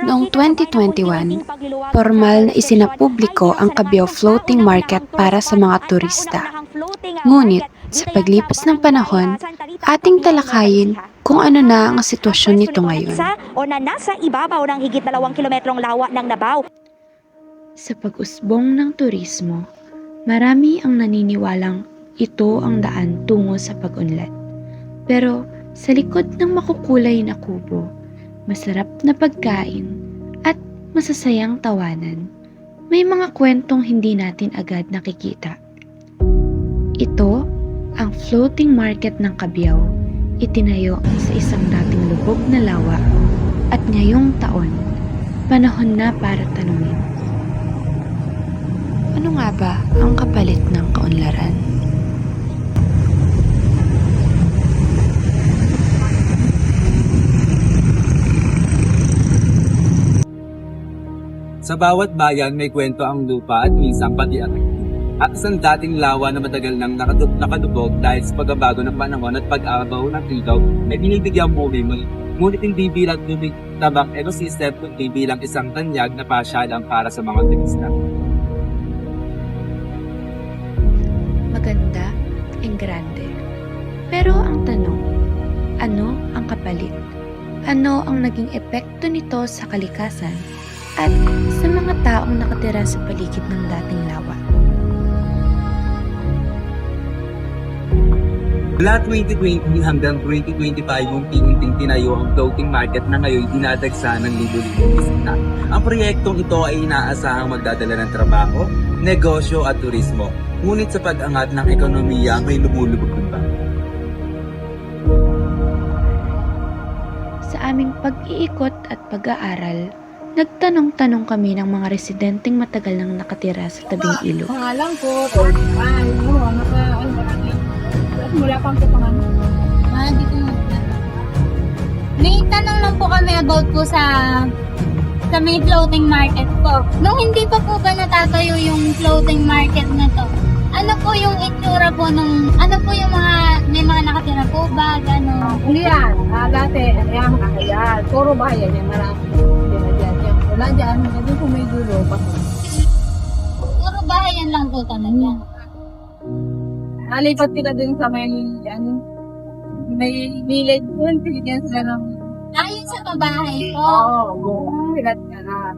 Noong 2021, formal na isinapubliko ang Cabiao Floating Market para sa mga turista. Ngunit, sa paglipas ng panahon, ating talakayin kung ano na ang sitwasyon nito ngayon. O na nasa ibabaw ng higit 2 kilometrong lawa ng Nabao. Sa pag-usbong ng turismo, marami ang naniniwalang ito ang daan tungo sa pag-unlad. Pero sa likod ng makukulay na kubo, masarap na pagkain at masasayang tawanan, may mga kwentong hindi natin agad nakikita. Ito ang floating market ng Cabiao, itinayo sa isang dating lubog na lawa at ngayong taon, panahon na para tanungin. Ano nga ba ang kapalit ng kaunlaran? Sa bawat bayan may kwento ang lupa at minsan pati ang at isang dating lawa na matagal nang nakadubog dahil sa pagbabago ng panahon at pag-abaw ng ilaw ay binibigyang movement. Ngunit hindi bilang tabak ecosystem kundi bilang isang tanyag na pasyalang para sa mga turista. Maganda, grande. Pero ang tanong, ano ang kapalit? Ano ang naging epekto nito sa kalikasan at sa mga taong nakatira sa paligid ng dating lawa? Mula 2020 hanggang 2025 unti-unting tinayo ang floating market na ngayon dinadagsa ng libo-libong bisita. Ang proyektong ito ay inaasahang magdadala ng trabaho, negosyo at turismo. Ngunit sa pag-angat ng ekonomiya may lumulubog pa. Sa aming pag-iikot at pag-aaral, nagtanong-tanong kami ng mga residenteng matagal nang nakatira sa tabing ilog. Pangalan ko, mula pang po pangalan. Hindi ko may tanong lang po kami about po sa may floating market po. Nung hindi pa po ba natatayo yung floating market na to, ano po yung itsura po nung, ano po yung may mga nakatira po ba, gano'n? Hindi yan. Dati, yan, kakayan. Puro bayan yan. Marami. Yan. Wala dyan. Hindi ko may dulo. Puro bahayan lang po talaga. Nalipat sila dun sa may village dun. Pinigyan sila ng... Ayun sa pabahay po. Oo. Silat ka na.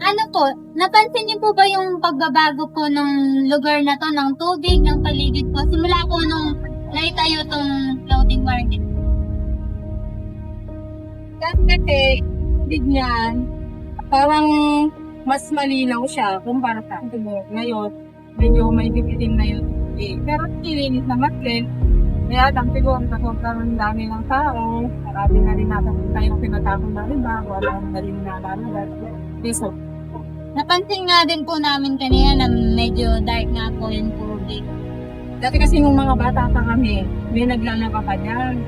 Ano po, napansin niyo po ba yung pagbabago po ng lugar na to, ng tubig, ng paligid po? Simula po nung naitayo tong floating market. Kasi, tubig niyan, parang mas malinaw siya kumpara sa ngayon. Medyo may bibitin na yun. Pero silinis naman din. Kaya lang siguro sobrang dami ng tao. Marami na rin natin tayong pinatapon na iba. Walang na rin nalalagat. So, Napansin nga din po namin kanina na medyo dark nga po yung tubig. dati kasi nung mga bata pa kami, may naglalaba pa dyan.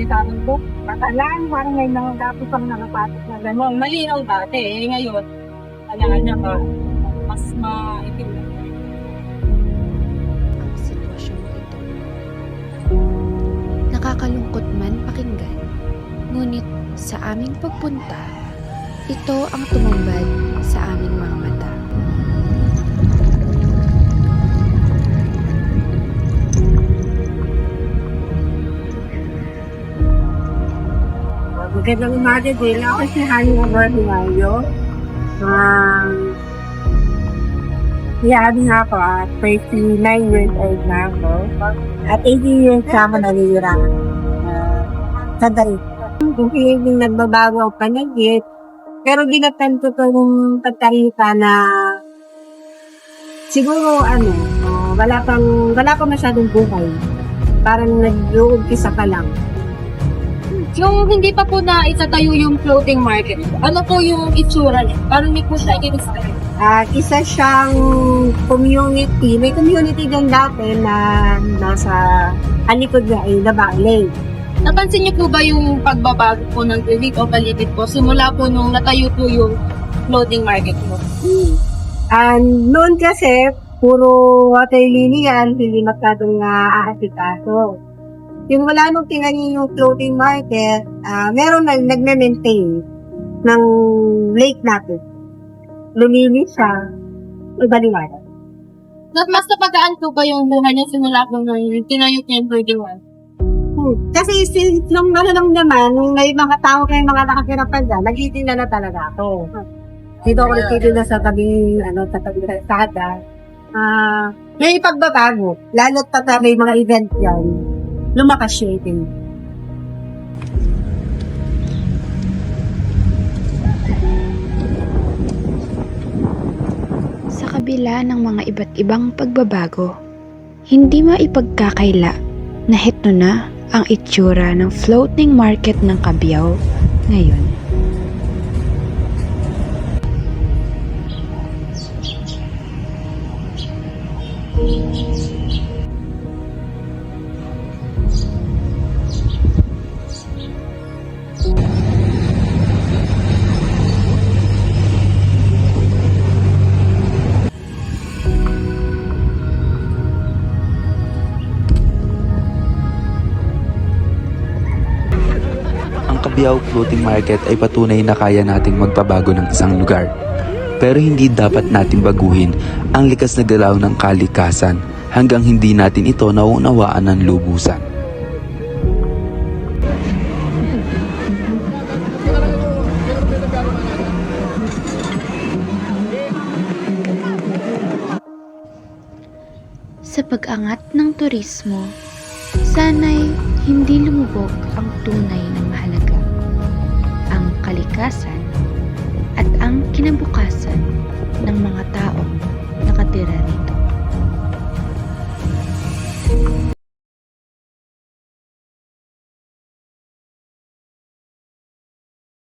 Sabi ko, batalan, parang may mga tapos ang nakapatok na gano'n. Malinaw dati ngayon, alaan na ba, mas maitim na. Ang sitwasyon ito. Nakakalungkot man pakinggan, ngunit sa aming pagpunta, ito ang tumambad sa aming mga mata. Magandang umaga din. Ako si Hani Abarhilayo. Yabi nga ako at 39 years old na ako. At 18 years na ako naliliraan. Sa dalit. Kung hindi nagbabago ang panagit, pero dinatanto ko yung pagkarita na siguro wala pa masyadong buhay. Parang nag-uumpisa pa lang. Yung hindi pa po na itatayo yung floating market, ano po yung itsura niya? Parang may po siya i-describe. Isa siyang community. May community din dati na nasa alikod na ay Nabale. Napansin niyo po ba yung pagbabago po ng tubig o paligid po simula po nung natayo po yung floating market mo? Noon kasi, puro water lily yan, hindi masyadong aasikaso. Yung wala nung tingnan yung floating market, meron na nagme-maintain. ng lake natin. Luminis siya, ibaliwanag. Mas napagaan po ba yung buhay niya simula po nung tinayo niya yung 31? Kasi since nung lang naman, nung may mga tao kayo mga nakakirapan dyan, nag-itinda na talaga ako. Dito ako nagtitinda sa tabi, sa tabi ng kalsada. May pagbabago, lalo't pata may mga event yan, lumakas siya itin. Sa kabila ng mga iba't ibang pagbabago, hindi maipagkakaila na heto na ang itsura ng floating market ng Cabiao ngayon. Ang Cabiao Floating Market ay patunay na kaya nating magpabago ng isang lugar. Pero hindi dapat natin baguhin ang likas na galaw ng kalikasan hanggang hindi natin ito nauunawaan ng lubusan. Sa pag-angat ng turismo, sana'y hindi lumubog ang tunay na mahalaga, ang kalikasan at ang kinabukasan ng mga taong nakatira rito.